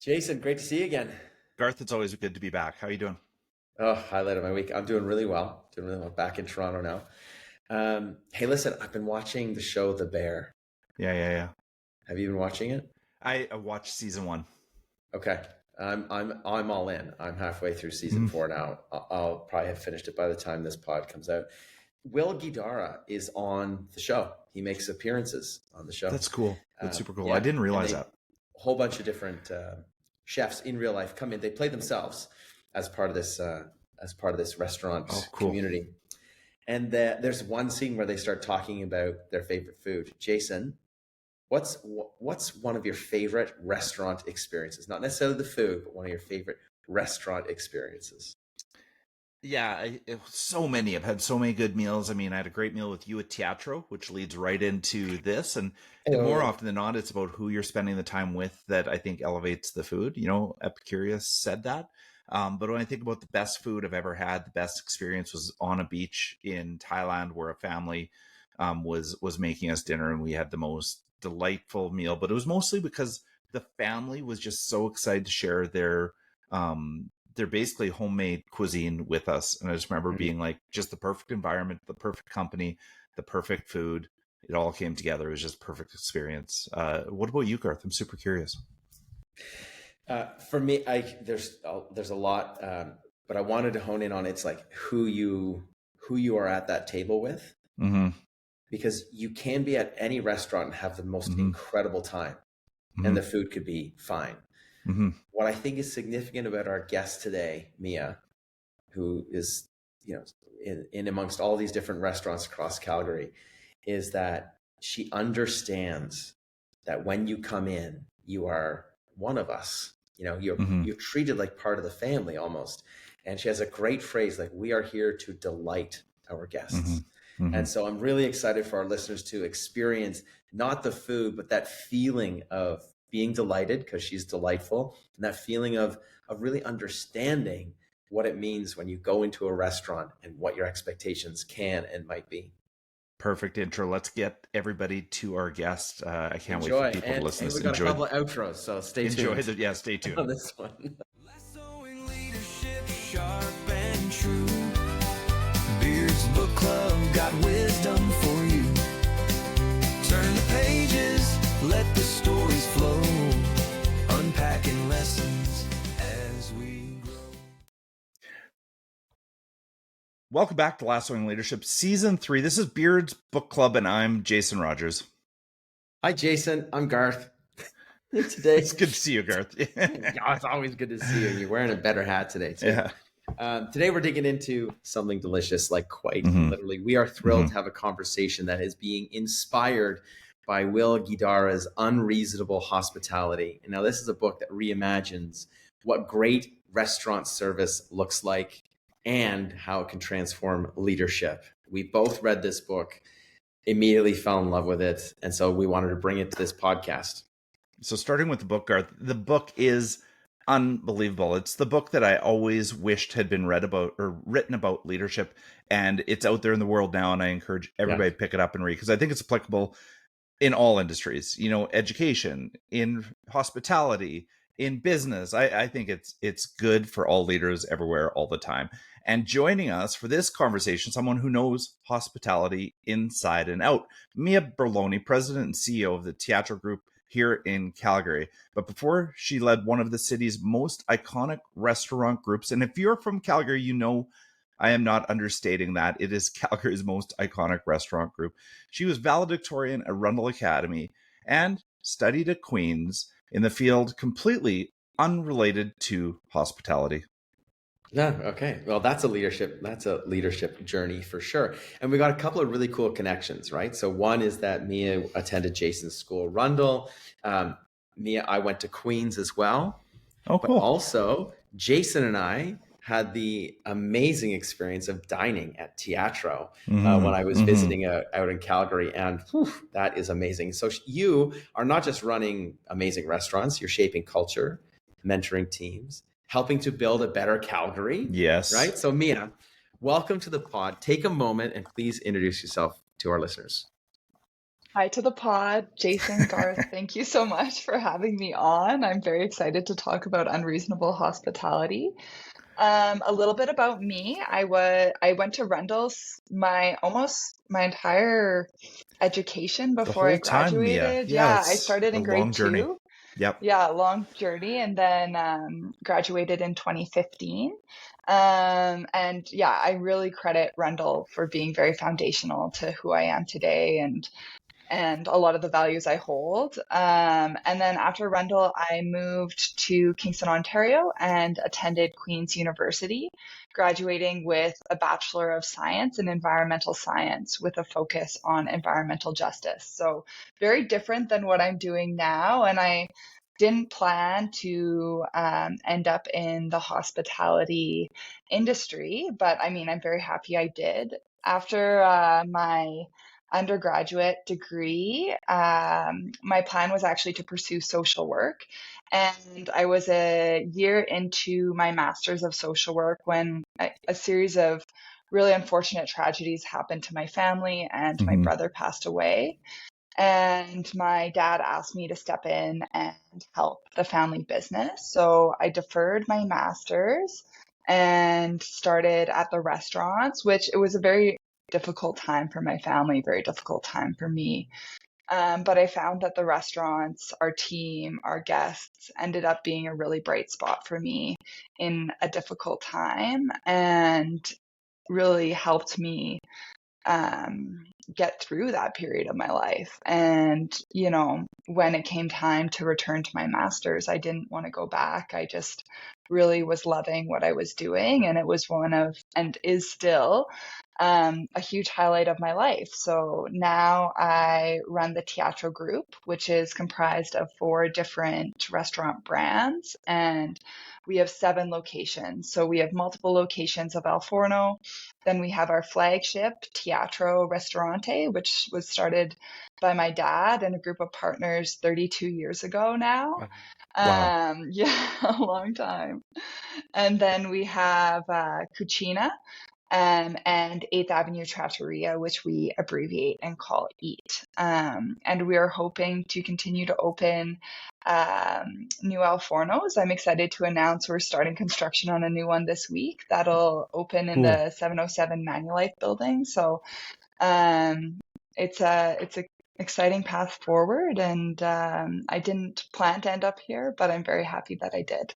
Jason, great to see you again. Garth, it's always good to be back. How are you doing? Oh, highlight of my week. I'm doing really well. Doing really well. Back in Toronto now. Hey, listen, I've been watching the show The Bear. Yeah. Have you been watching it? I watched season one. Okay. I'm all in. I'm halfway through season Mhm. 4 now. I'll probably have finished it by the time this pod comes out. Will Guidara is on the show. He makes appearances on the show. That's cool. That's super cool. I Yeah, didn't and realize they that. a whole bunch of different chefs in real life come in. They play themselves as part of this Oh, restaurant cool. community. And there's one scene where they start talking about their favorite food. Jason, what's one of your favorite restaurant experiences? Not necessarily the food, but one of your favorite restaurant experiences. Yeah, so many. I've had so many good meals. I mean, I had a great meal with you at Teatro, which leads right into this. And more Oh, often than not, it's about who you're spending the time with that I think elevates the food. Epicurus said that. But when I think about the best food I've ever had, the best experience was on a beach in Thailand where a family was making us dinner, and we had the most delightful meal. But it was mostly because the family was just so excited to share their basically homemade cuisine with us. And I just remember mhm. being like, just the perfect environment, the perfect company, the perfect food. It all came together. It was just a perfect experience. What about you, Garth? I'm super curious. For me, there's a lot, but I wanted to hone in on it's like who you are at that table with, Mm-hmm. because you can be at any restaurant and have the most Mm-hmm. incredible time, and Mm-hmm. the food could be fine. Mm-hmm. What I think is significant about our guest today, Mia, who is, in amongst all these different restaurants across Calgary, is that she understands that when you come in, you are one of us. Mm-hmm. You're treated like part of the family almost. And she has a great phrase like, "We are here to delight our Mm-hmm. guests." Mm-hmm. And so I'm really excited for our listeners to experience not the food, but that feeling of being delighted because she's delightful, and that feeling of really understanding what it means when you go into a restaurant and what your expectations can and might be. Perfect intro. Let's get everybody to our guest. I can't wait for Enjoy. people to And listen to we this. got a couple of outros, so stay Enjoy tuned the, yeah, stay tuned. on this one. Lassoing leadership, sharp and true. Beard's Book Club got wisdom for you. Turn the pages, let the stories flow. Unpacking lessons as we grow. Welcome back to Lassoing Leadership, Season 3. This is Beard's Book Club, and I'm Jason Rogers. Hi, Jason. I'm Garth. Today, It's good to see you, Garth. it's always good to see you. You're wearing a better hat today, too. Yeah. Today, we're digging into something delicious, like quite Mhm. literally. We are thrilled to have a conversation that is being inspired by Will Guidara's Unreasonable Hospitality. And now, this is a book that reimagines what great restaurant service looks like and how it can transform leadership. We both read this book, immediately fell in love with it. And so we wanted to bring it to this podcast. So starting with the book, Garth, the book is unbelievable. It's the book that I always wished had been read about or written about leadership, and it's out there in the world now, and I encourage everybody to pick it up and read because I think it's applicable in all industries, education, in hospitality, in business. I think it's good for all leaders everywhere all the time. And joining us for this conversation, someone who knows hospitality inside and out, Mia Berloni, president and CEO of the Teatro Group here in Calgary. But before, she led one of the city's most iconic restaurant groups. And if you're from Calgary, I am not understating that. It is Calgary's most iconic restaurant group. She was valedictorian at Rundle Academy and studied at Queen's in the field completely unrelated to hospitality. Yeah. Okay. Well, that's a leadership journey for sure. And we got a couple of really cool connections, right? So one is that Mia attended Jason's school, Rundle. Mia, I went to Queen's as well. Oh, But cool. also, Jason and I had the amazing experience of dining at Teatro when I was visiting out in Calgary. And whew, that is amazing. So you are not just running amazing restaurants, you're shaping culture, mentoring teams, helping to build a better Calgary, Yes. right? So Mia, welcome to the pod. Take a moment and please introduce yourself to our listeners. Hi to the pod, Jason, Garth. Thank you so much for having me on. I'm very excited to talk about unreasonable hospitality. A little bit about me. I went to Rundle's almost my entire education The before I whole time, Mia. graduated. Yeah, Yeah, I it's started a in grade long journey. two. Yep. Yeah, long journey, and then graduated in 2015. And yeah, I really credit Rundle for being very foundational to who I am today and a lot of the values I hold. And then after Rundle, I moved to Kingston, Ontario and attended Queen's University, graduating with a Bachelor of Science in Environmental Science with a focus on environmental justice. So very different than what I'm doing now. And I didn't plan to end up in the hospitality industry, but I mean, I'm very happy I did. After my undergraduate degree, my plan was actually to pursue social work. And I was a year into my master's of social work when a series of really unfortunate tragedies happened to my family, and my Mm-hmm. brother passed away. And my dad asked me to step in and help the family business. So I deferred my master's and started at the restaurants, which it was a very difficult time for my family, very difficult time for me. But I found that the restaurants, our team, our guests ended up being a really bright spot for me in a difficult time and really helped me get through that period of my life. And, you know, when it came time to return to my master's, I didn't want to go back. I just really was loving what I was doing. And it was one of, and is still, a huge highlight of my life. So now I run the Teatro Group, which is comprised of 4 different restaurant brands, and we have 7 locations. So we have multiple locations of El Forno. Then we have our flagship Teatro Ristorante, which was started by my dad and a group of partners 32 years ago now. Wow. Yeah, a long time. And then we have Cucina, and 8th Avenue Trattoria, which we abbreviate and call EAT. And we are hoping to continue to open new El Fornos. I'm excited to announce we're starting construction on a new one this week that'll open in Cool. the 707 Manulife building. So it's a exciting path forward, and I didn't plan to end up here, but I'm very happy that I did.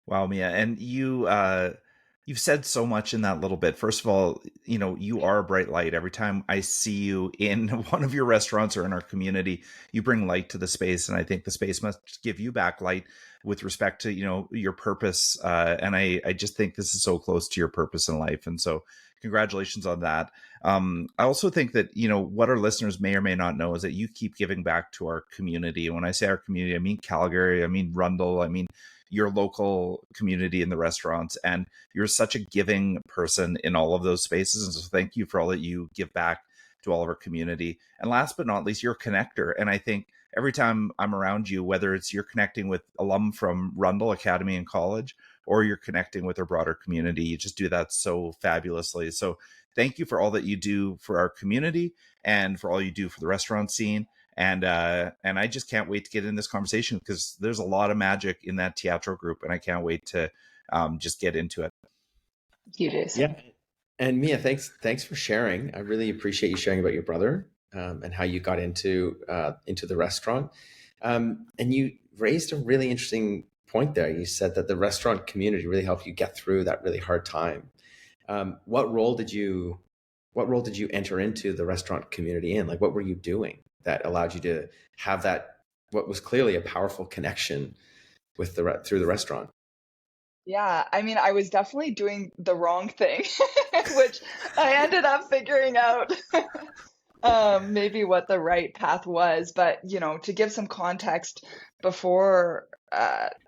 Wow, Mia. And you've said so much in that little bit. First of all, you know, you are a bright light. Every time I see you in one of your restaurants or in our community, you bring light to the space. And I think the space must give you back light with respect to, you know, your purpose. And I just think this is so close to your purpose in life. And so congratulations on that. I also think that, you know, what our listeners may or may not know is that you keep giving back to our community. And when I say our community, I mean Calgary, I mean Rundle, I mean your local community in the restaurants, and you're such a giving person in all of those spaces. And so thank you for all that you give back to all of our community. And last but not least, you're a connector. And I think every time I'm around you, whether it's you're connecting with alum from Rundle Academy and College, or you're connecting with our broader community, you just do that so fabulously. So thank you for all that you do for our community and for all you do for the restaurant scene. And I just can't wait to get in this conversation because there's a lot of magic in that Teatro Group, and I can't wait to just get into it. Thank you, Jason. Yeah. And Mia, thanks for sharing. I really appreciate you sharing about your brother and how you got into the restaurant. And you raised a really interesting point there. You said that the restaurant community really helped you get through that really hard time. What role did you enter into the restaurant community in? Like, what were you doing that allowed you to have that, what was clearly a powerful connection with through the restaurant? Yeah, I mean, I was definitely doing the wrong thing, which I ended up figuring out maybe what the right path was. But, you know, to give some context, before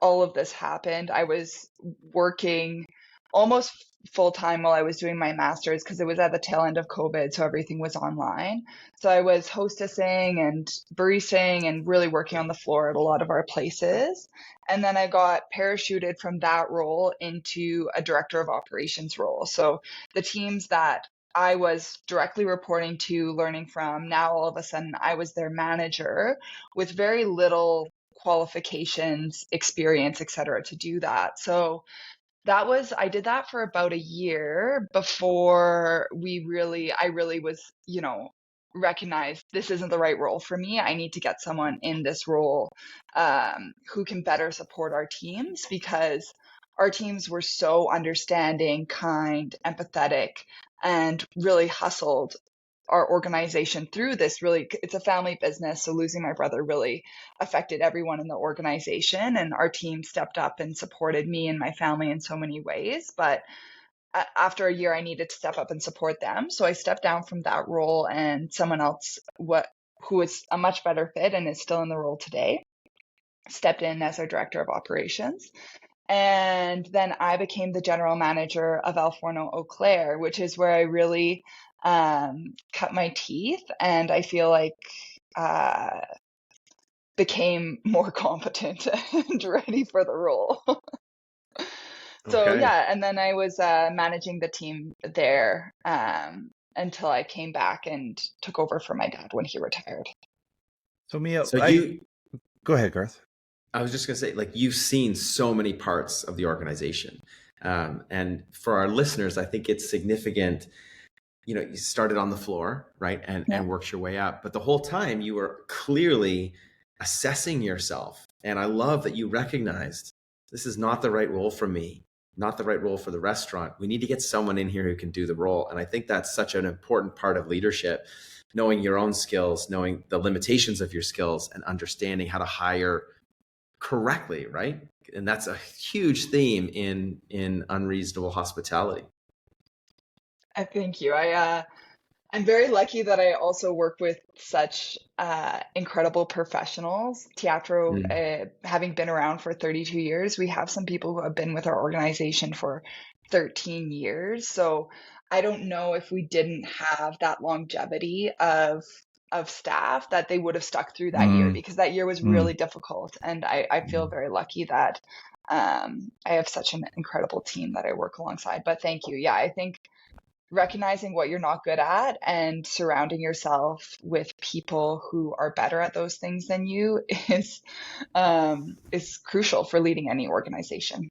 all of this happened, I was working almost full time while I was doing my master's because it was at the tail end of COVID, so everything was online. So I was hostessing and baristing and really working on the floor at a lot of our places. And then I got parachuted from that role into a director of operations role. So the teams that I was directly reporting to, learning from. Now, all of a sudden, I was their manager with very little qualifications, experience, etc., to do that. So I did that for about a year before I really was, recognized this isn't the right role for me. I need to get someone in this role who can better support our teams, because our teams were so understanding, kind, empathetic, and really hustled our organization through this. Really, it's a family business, so losing my brother really affected everyone in the organization, and our team stepped up and supported me and my family in so many ways. But after a year, I needed to step up and support them, so I stepped down from that role, and someone else who was a much better fit and is still in the role today stepped in as our director of operations. And then I became the general manager of El Forno Eau Claire, which is where I really cut my teeth, and I feel like became more competent and ready for the role. So Okay. yeah, and then I was managing the team there until I came back and took over for my dad when he retired. So Mia, So go ahead, Garth. I was just going to say, like, you've seen so many parts of the organization. And for our listeners, I think it's significant. You started on the floor, right? And worked your way up. But the whole time you were clearly assessing yourself. And I love that you recognized this is not the right role for me, not the right role for the restaurant. We need to get someone in here who can do the role. And I think that's such an important part of leadership, knowing your own skills, knowing the limitations of your skills, and understanding how to hire correctly, right? And that's a huge theme in Unreasonable Hospitality. Thank you. I'm very lucky that I also work with such incredible professionals. Teatro, having been around for 32 years, we have some people who have been with our organization for 13 years. So I don't know if we didn't have that longevity of staff, that they would have stuck through that year, because that year was really difficult. And I feel very lucky that I have such an incredible team that I work alongside. But thank you. Yeah, I think recognizing what you're not good at and surrounding yourself with people who are better at those things than you is crucial for leading any organization.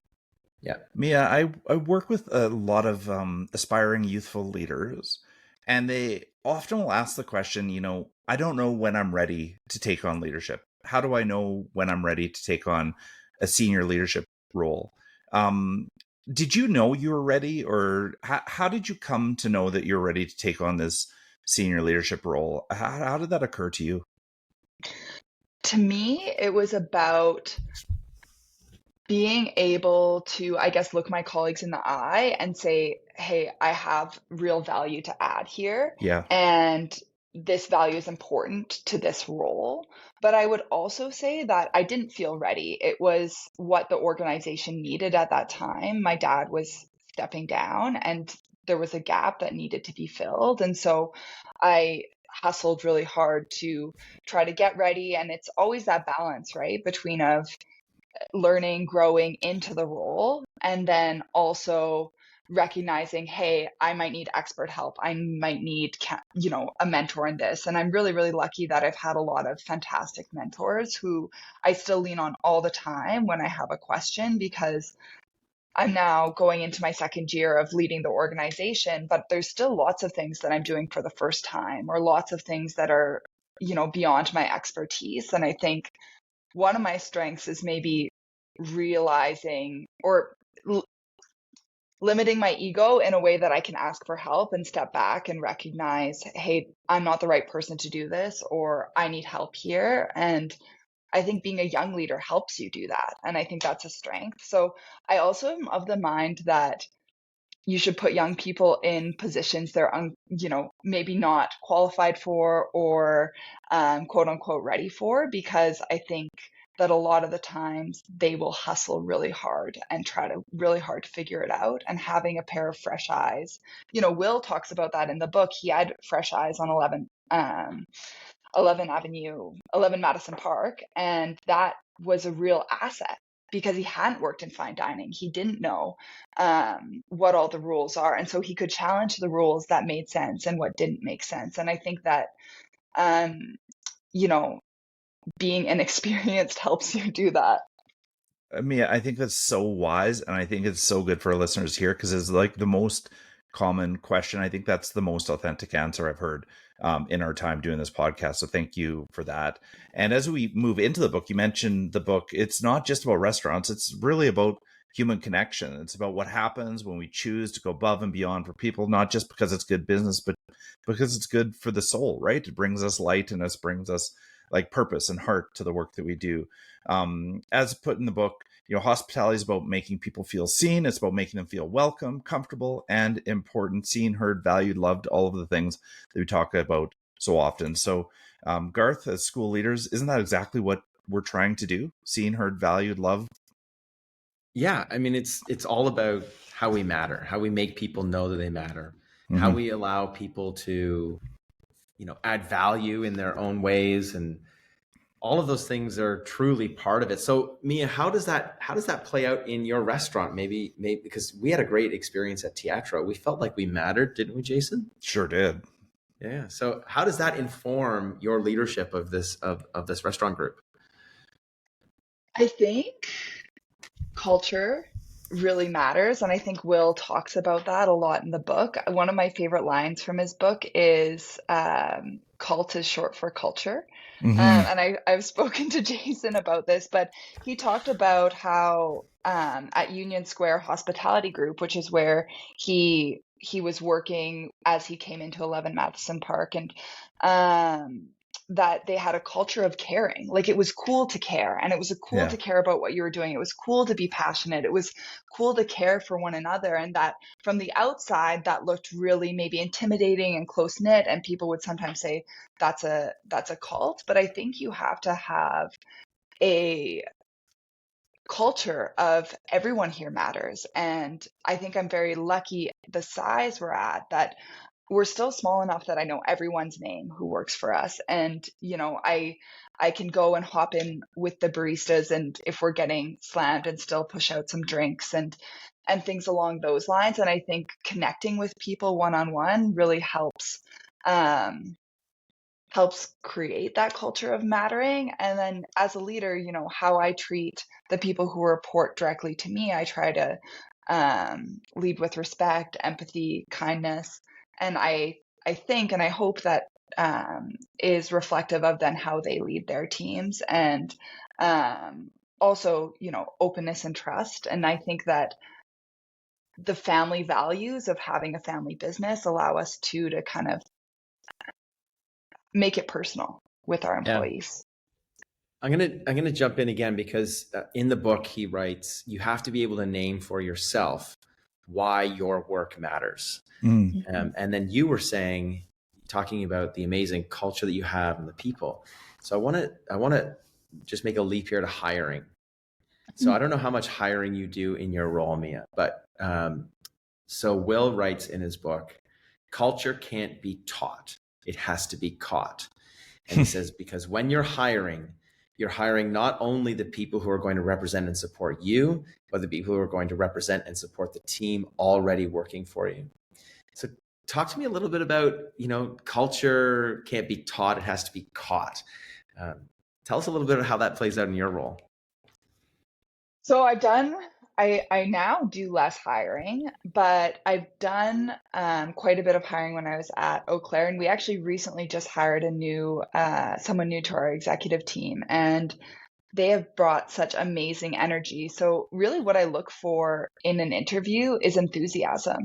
Yeah. Mia, I work with a lot of aspiring youthful leaders, and they often will ask the question, I don't know when I'm ready to take on leadership. How do I know when I'm ready to take on a senior leadership role? Did you know you were ready, or how did you come to know that you're ready to take on this senior leadership role? How did that occur to you? To me, it was about being able to, I guess, look my colleagues in the eye and say, hey, I have real value to add here. Yeah. And this value is important to this role. But I would also say that I didn't feel ready. It was what the organization needed at that time. My dad was stepping down and there was a gap that needed to be filled. And so I hustled really hard to try to get ready. And it's always that balance, right, between of learning, growing into the role, and then also recognizing, hey, I might need expert help. I might need, a mentor in this. And I'm really, really lucky that I've had a lot of fantastic mentors who I still lean on all the time when I have a question, because I'm now going into my second year of leading the organization, but there's still lots of things that I'm doing for the first time, or lots of things that are, beyond my expertise. And I think one of my strengths is maybe realizing or limiting my ego in a way that I can ask for help and step back and recognize, hey, I'm not the right person to do this, or I need help here. And I think being a young leader helps you do that. And I think that's a strength. So I also am of the mind that you should put young people in positions they're, maybe not qualified for, or quote unquote ready for, because I think that a lot of the times they will hustle really hard and try to really hard to figure it out. And having a pair of fresh eyes, Will talks about that in the book. He had fresh eyes on 11 Madison Park, and that was a real asset because he hadn't worked in fine dining. He didn't know what all the rules are. And so he could challenge the rules that made sense and what didn't make sense. And I think that, you know, being inexperienced helps you do that. I mean, I think that's so wise, and I think it's so good for our listeners here because it's like the most common question. I think that's the most authentic answer I've heard in our time doing this podcast. So thank you for that. And as we move into the book, you mentioned the book. It's not just about restaurants. It's really about human connection. It's about what happens when we choose to go above and beyond for people, not just because it's good business, but because it's good for the soul, right? It brings us light and it brings us like purpose and heart to the work that we do. As put in the book, hospitality is about making people feel seen. It's about making them feel welcome, comfortable, and important, seen, heard, valued, loved, all of the things that we talk about so often. So, Garth, as school leaders, isn't that exactly what we're trying to do? Seen, heard, valued, loved? Yeah. I mean, it's all about how we matter, how we make people know that they matter, how we allow people to, add value in their own ways, and all of those things are truly part of it. So Mia, how does that play out in your restaurant? Maybe because we had a great experience at Teatro. We felt like we mattered, didn't we, Jason? Sure did. Yeah. So how does that inform your leadership of this restaurant group? I think culture really matters. And I think Will talks about that a lot in the book. One of my favorite lines from his book is cult is short for culture. And I've spoken to Jason about this, but he talked about how at Union Square Hospitality Group, which is where he was working as he came into 11 Madison Park, and that they had a culture of caring. Like, it was cool to care, and it was cool to care about what you were doing. It was cool to be passionate. It was cool to care for one another. And that from the outside, that looked really maybe intimidating and close knit. And people would sometimes say that's a cult. But I think you have to have a culture of everyone here matters. And I think I'm very lucky the size we're at, that we're still small enough that I know everyone's name who works for us. And, I can go and hop in with the baristas, and if we're getting slammed, and still push out some drinks and things along those lines. And I think connecting with people one-on-one really helps create that culture of mattering. And then as a leader, how I treat the people who report directly to me, I try to lead with respect, empathy, kindness. And I think, and I hope that is reflective of then how they lead their teams, and also, openness and trust. And I think that the family values of having a family business allow us to kind of make it personal with our employees. I'm gonna jump in again, because in the book he writes, you have to be able to name for yourself why your work matters. And then you were talking about the amazing culture that you have and the people. So I want to just make a leap here to hiring. So I don't know how much hiring you do in your role, Mia, but so Will writes in his book, culture can't be taught. It has to be caught. And he says, because when you're hiring not only the people who are going to represent and support you, but the people who are going to represent and support the team already working for you. So talk to me a little bit about, culture can't be taught, it has to be caught. Tell us a little bit of how that plays out in your role. So I now do less hiring, but I've done quite a bit of hiring when I was at Eau Claire. And we actually recently just hired someone new to our executive team, and they have brought such amazing energy. So really what I look for in an interview is enthusiasm,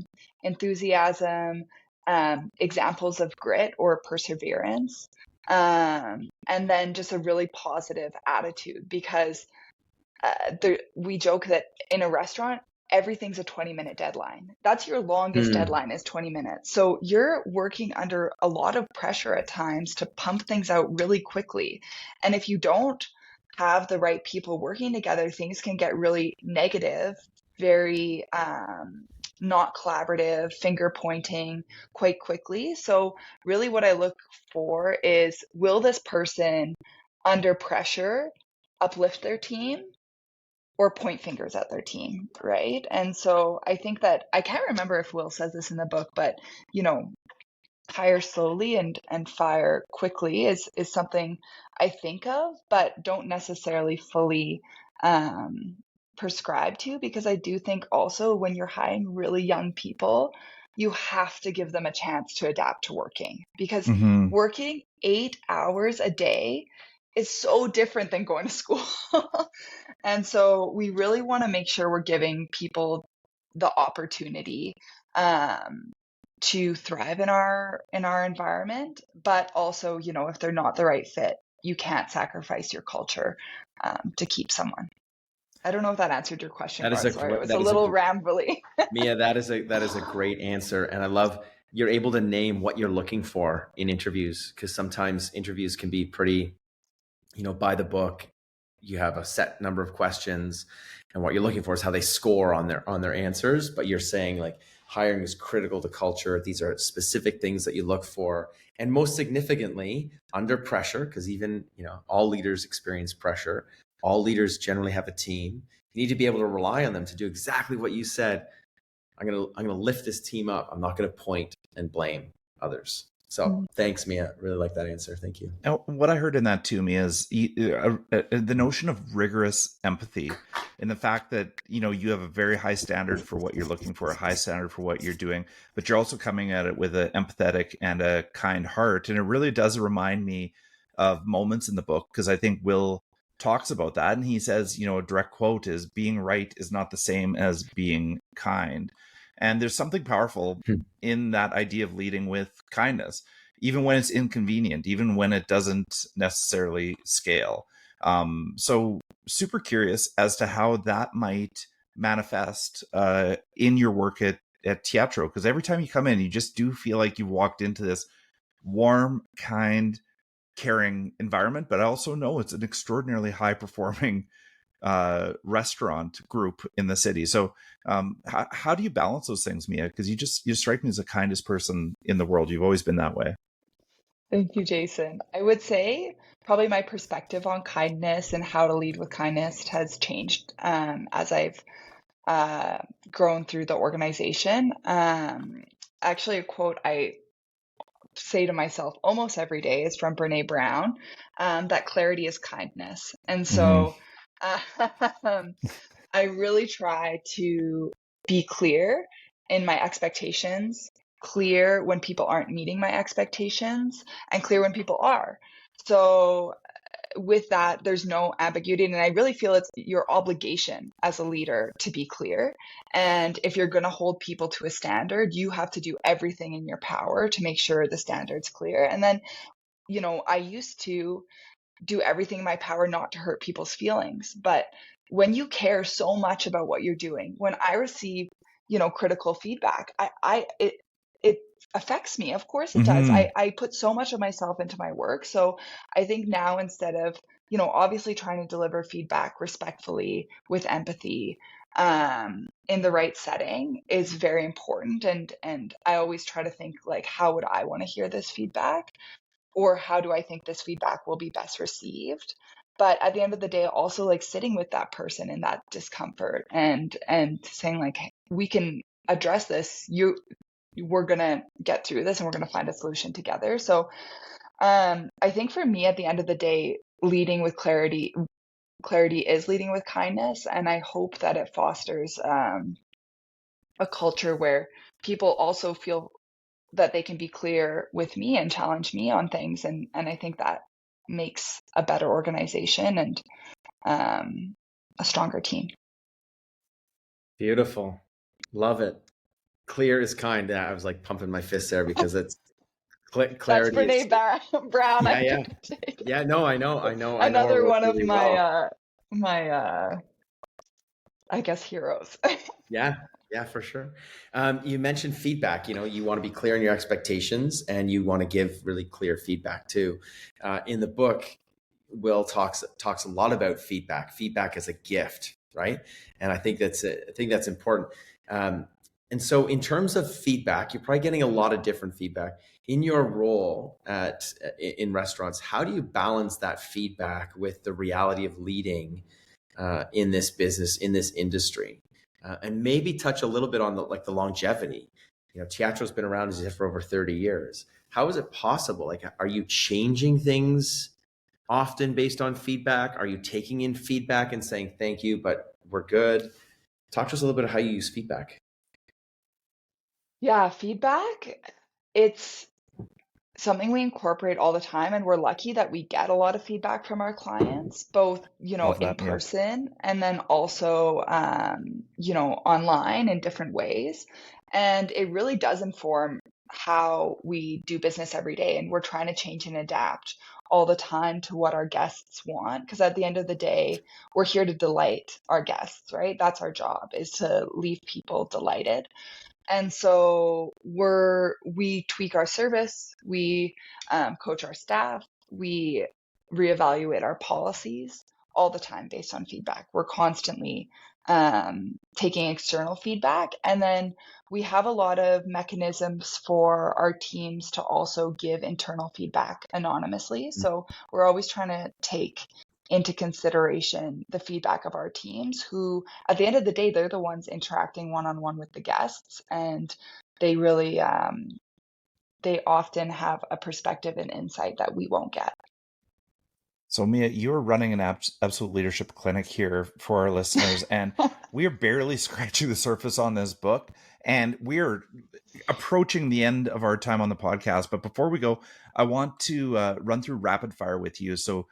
examples of grit or perseverance, and then just a really positive attitude, because we joke that in a restaurant, everything's a 20-minute deadline. That's your longest deadline, is 20 minutes. So you're working under a lot of pressure at times to pump things out really quickly. And if you don't have the right people working together, things can get really negative, very not collaborative, finger pointing quite quickly. So really what I look for is, will this person under pressure uplift their team? or point fingers at their team, right? And so I think that, I can't remember if Will says this in the book, but hire slowly and fire quickly is something I think of, but don't necessarily fully prescribe to, because I do think also when you're hiring really young people, you have to give them a chance to adapt to working, because working 8 hours a day is so different than going to school. And so we really want to make sure we're giving people the opportunity to thrive in our environment, but also, if they're not the right fit, you can't sacrifice your culture to keep someone. I don't know if that answered your question, Garth. Sorry, it was a little rambly. Mia, that is a great answer, and I love you're able to name what you're looking for in interviews, because sometimes interviews can be pretty, by the book. You have a set number of questions, and what you're looking for is how they score on their answers. But you're saying like hiring is critical to culture. These are specific things that you look for, and most significantly, under pressure, because even all leaders experience pressure. All leaders generally have a team. You need to be able to rely on them to do exactly what you said. I'm gonna lift this team up. I'm not gonna point and blame others. So thanks, Mia. Really like that answer. Thank you. Now, what I heard in that too, Mia, is the notion of rigorous empathy, and the fact that you have a very high standard for what you're looking for, a high standard for what you're doing, but you're also coming at it with an empathetic and a kind heart. And it really does remind me of moments in the book, because I think Will talks about that, and he says, a direct quote is, "Being right is not the same as being kind." And there's something powerful in that idea of leading with kindness, even when it's inconvenient, even when it doesn't necessarily scale. So super curious as to how that might manifest in your work at Teatro, because every time you come in, you just do feel like you've walked into this warm, kind, caring environment. But I also know it's an extraordinarily high performing restaurant group in the city. So how do you balance those things, Mia? Because you strike me as the kindest person in the world. You've always been that way. Thank you, Jason. I would say probably my perspective on kindness and how to lead with kindness has changed as I've grown through the organization. Actually, a quote I say to myself almost every day is from Brene Brown, that clarity is kindness. And so I really try to be clear in my expectations, clear when people aren't meeting my expectations, and clear when people are. So with that, there's no ambiguity. And I really feel it's your obligation as a leader to be clear. And if you're going to hold people to a standard, you have to do everything in your power to make sure the standard's clear. And then, I used to do everything in my power not to hurt people's feelings. But when you care so much about what you're doing, when I receive, critical feedback, it affects me. Of course it does. I put so much of myself into my work. So I think now, instead of, obviously trying to deliver feedback respectfully with empathy, in the right setting is very important. And I always try to think like, how would I want to hear this feedback? Or how do I think this feedback will be best received? But at the end of the day, also like sitting with that person in that discomfort and saying like, hey, we can address this. We're going to get through this and we're going to find a solution together. So I think for me, at the end of the day, leading with clarity is leading with kindness. And I hope that it fosters a culture where people also feel that they can be clear with me and challenge me on things. And I think that makes a better organization and a stronger team. Beautiful. Love it. Clear is kind. Yeah, I was like pumping my fists there because it's clarity. That's Brene Brown. Yeah, no, I know. Another one of my, I guess, heroes. Yeah, for sure. You mentioned feedback. You want to be clear in your expectations, and you want to give really clear feedback too. In the book, Will talks a lot about feedback. Feedback as a gift, right? And I think that's important. And so, in terms of feedback, you're probably getting a lot of different feedback in your role in restaurants. How do you balance that feedback with the reality of leading in this business, in this industry, and maybe touch a little bit on the longevity. Teatro's been around, as you said, for over 30 years. How is it possible? Like, are you changing things often based on feedback? Are you taking in feedback and saying, thank you, but we're good? Talk to us a little bit of how you use feedback. Yeah, feedback, it's something we incorporate all the time, and we're lucky that we get a lot of feedback from our clients, both, Love in that. Yeah. person and then also, online in different ways. And it really does inform how we do business every day. And we're trying to change and adapt all the time to what our guests want. Because at the end of the day, we're here to delight our guests, right? That's our job, is to leave people delighted. And so we tweak our service, we coach our staff, we reevaluate our policies all the time based on feedback. We're constantly taking external feedback, and then we have a lot of mechanisms for our teams to also give internal feedback anonymously. So we're always trying to take into consideration the feedback of our teams, who at the end of the day, they're the ones interacting one-on-one with the guests, and they really they often have a perspective and insight that we won't get. So Mia, you're running an absolute leadership clinic here for our listeners, and we are barely scratching the surface on this book, and we're approaching the end of our time on the podcast. But before we go, I want to run through rapid fire with you. So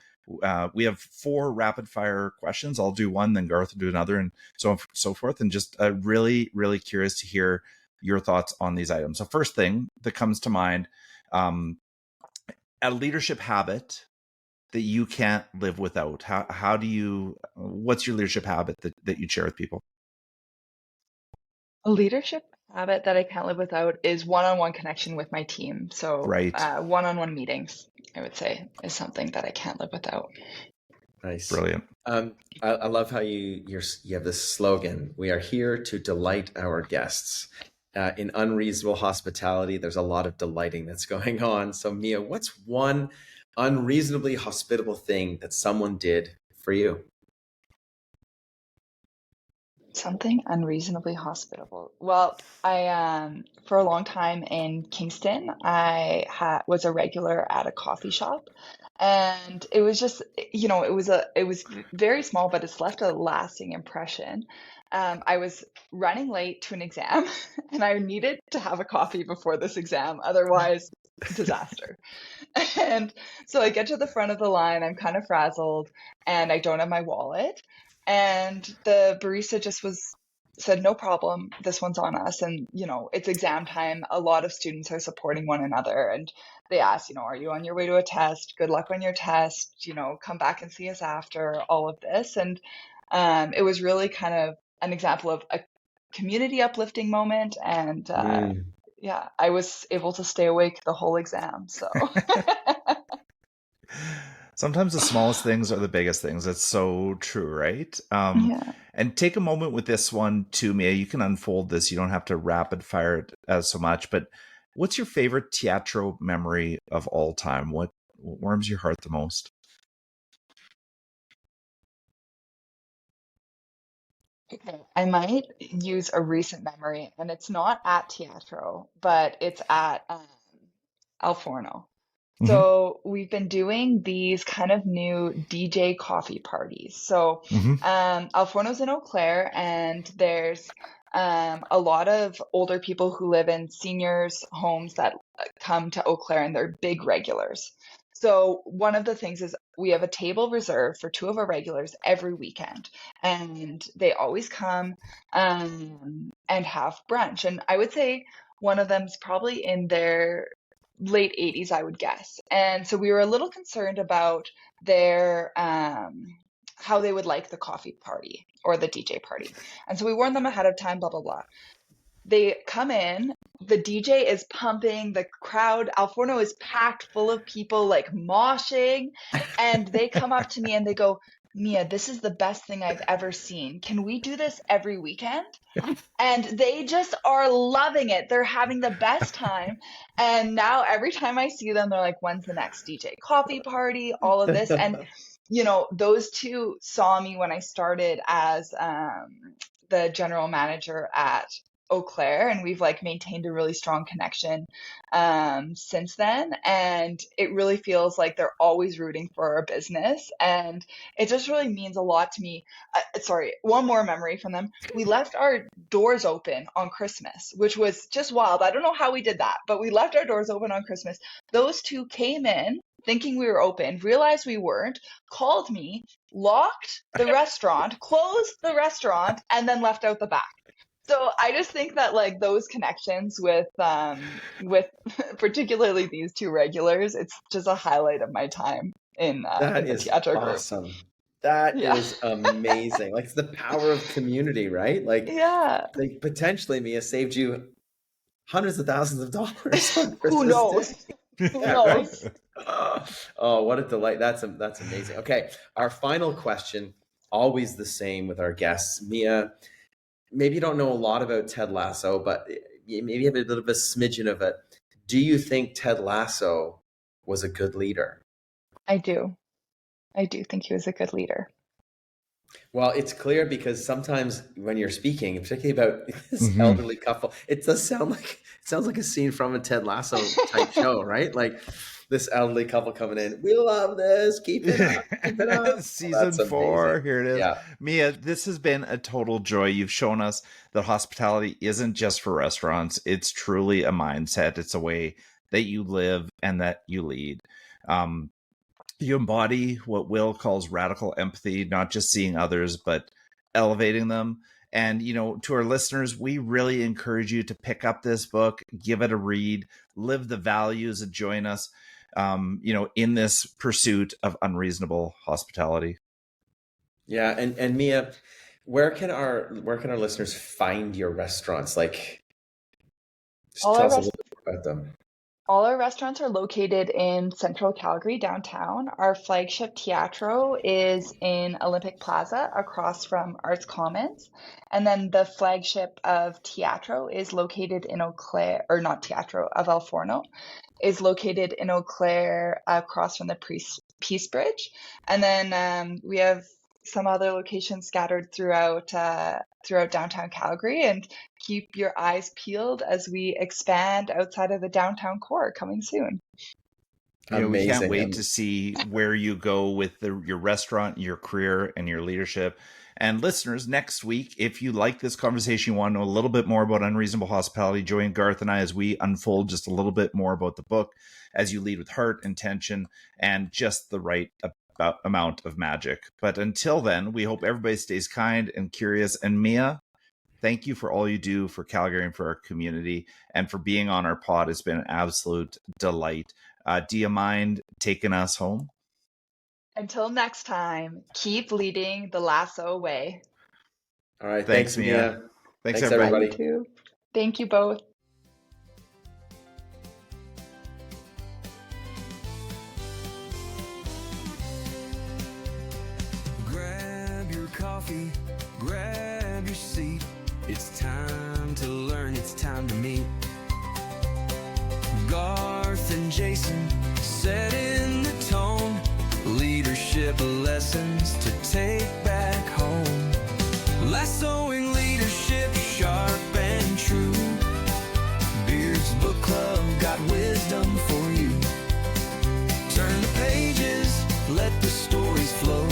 we have 4 rapid fire questions. I'll do one, then Garth will do another, and so on and so forth. And just really, really curious to hear your thoughts on these items. So first thing that comes to mind, a leadership habit that you can't live without. How do you, what's your leadership habit that you share with people? A leadership habit that I can't live without is one-on-one connection with my team. So Right. One-on-one meetings, I would say, is something that I can't live without. Nice. Brilliant. I love how you have this slogan: we are here to delight our guests. In Unreasonable Hospitality, there's a lot of delighting that's going on. So Mia, what's one unreasonably hospitable thing that someone did for you? Something unreasonably hospitable. Well, I for a long time in Kingston, I was a regular at a coffee shop, and it was just, it was very small, but it's left a lasting impression. I was running late to an exam, and I needed to have a coffee before this exam, otherwise disaster. And so I get to the front of the line, I'm kind of frazzled, and I don't have my wallet. And the barista just said, no problem, this one's on us. And, it's exam time. A lot of students are supporting one another. And they asked, are you on your way to a test? Good luck on your test. Come back and see us after, all of this. And it was really kind of an example of a community uplifting moment. And yeah, I was able to stay awake the whole exam. So sometimes the smallest things are the biggest things. That's so true, right? yeah. And take a moment with this one too, Mia. You can unfold this. You don't have to rapid fire it as so much. But what's your favorite Teatro memory of all time? What warms your heart the most? Okay, I might use a recent memory, and it's not at Teatro, but it's at Al Forno. So we've been doing these kind of new DJ coffee parties. So Al Forno's in Eau Claire, and there's a lot of older people who live in seniors' homes that come to Eau Claire, and they're big regulars. So one of the things is we have a table reserved for 2 of our regulars every weekend, and they always come and have brunch. And I would say one of them's probably in their late 80s, I would guess. And so we were a little concerned about their how they would like the coffee party or the DJ party. And so we warned them ahead of time, blah, blah, blah. They come in, the DJ is pumping, the crowd, Al Forno is packed full of people like moshing, and they come up to me and they go, Mia, this is the best thing I've ever seen. Can we do this every weekend? And they just are loving it. They're having the best time. And now every time I see them, they're like, when's the next DJ coffee party? All of this. And those two saw me when I started as the general manager at Eau Claire, and we've like maintained a really strong connection since then. And it really feels like they're always rooting for our business, and it just really means a lot to me. Sorry, one more memory from them. We left our doors open on Christmas, which was just wild. I don't know how we did that, but we left our doors open on Christmas. Those two came in thinking we were open, realized we weren't, called me, locked the restaurant, closed the restaurant, and then left out the back. So I just think that like those connections with particularly these two regulars, it's just a highlight of my time in the Teatro Group. Awesome. That is amazing. Like, it's the power of community, right? Like, like potentially Mia saved you hundreds of thousands of dollars on Christmas Who knows? Day. Who knows? Right? Oh, what a delight. That's amazing. Okay. Our final question, always the same with our guests. Mia, maybe you don't know a lot about Ted Lasso, but maybe you have a little bit of a smidgen of it. Do you think Ted Lasso was a good leader? I do. I do think he was a good leader. Well, it's clear because sometimes when you're speaking, particularly about this elderly couple, it sounds like a scene from a Ted Lasso type show, right? Like this elderly couple coming in. We love this. Keep it up. Keep it up. Season 4. Amazing. Here it is. Yeah. Mia, this has been a total joy. You've shown us that hospitality isn't just for restaurants. It's truly a mindset. It's a way that you live and that you lead. You embody what Will calls radical empathy, not just seeing others, but elevating them. And, to our listeners, we really encourage you to pick up this book, give it a read, live the values, and join us, in this pursuit of unreasonable hospitality. Yeah. And Mia, where can our listeners find your restaurants? Like, just tell us a little bit about them. All our restaurants are located in central Calgary, downtown. Our flagship Teatro is in Olympic Plaza across from Arts Commons. And then the flagship of Teatro is located in Eau Claire, or not Teatro, of El Forno, is located in Eau Claire across from the Peace Bridge. And then we have some other locations scattered throughout downtown Calgary, and keep your eyes peeled as we expand outside of the downtown core coming soon. We can't wait to see where you go with your restaurant, your career, and your leadership. And listeners, next week, if you like this conversation, you want to know a little bit more about Unreasonable Hospitality, join Garth and I as we unfold just a little bit more about the book, as you lead with heart, intention, and just the right amount of magic. But until then, we hope everybody stays kind and curious. And Mia, thank you for all you do for Calgary and for our community, and for being on our pod. It's been an absolute delight. Do you mind taking us home? Until next time, keep leading the lasso way. All right. Thanks, Mia. Thanks everybody. Thank you. Thank you both. Grab your coffee, grab your seat. It's time to learn, it's time to meet. Garth and Jason setting the tone. Leadership lessons to take back home. Lassoing leadership sharp and true. Beard's Book Club got wisdom for you. Turn the pages, let the stories flow.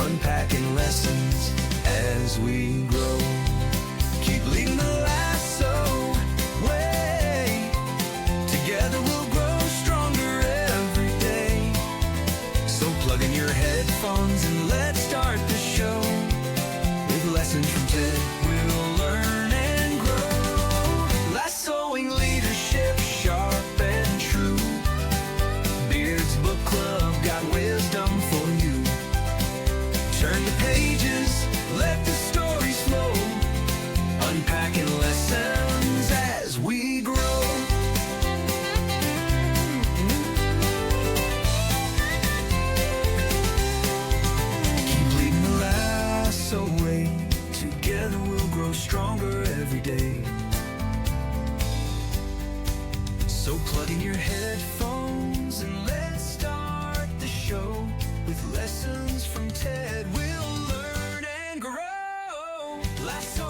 Unpacking lessons as we grow. Keep leading the lasso way. Together we'll grow stronger every day. So plug in your headphones and let's start the show. With lessons from Ted, we'll learn and grow. Lassoing leadership sharp and true. Beard's Book Club got wisdom for you. Turn the pages, let the stories flow. Unpacking lessons as we grow. Keep leading the lasso way to Last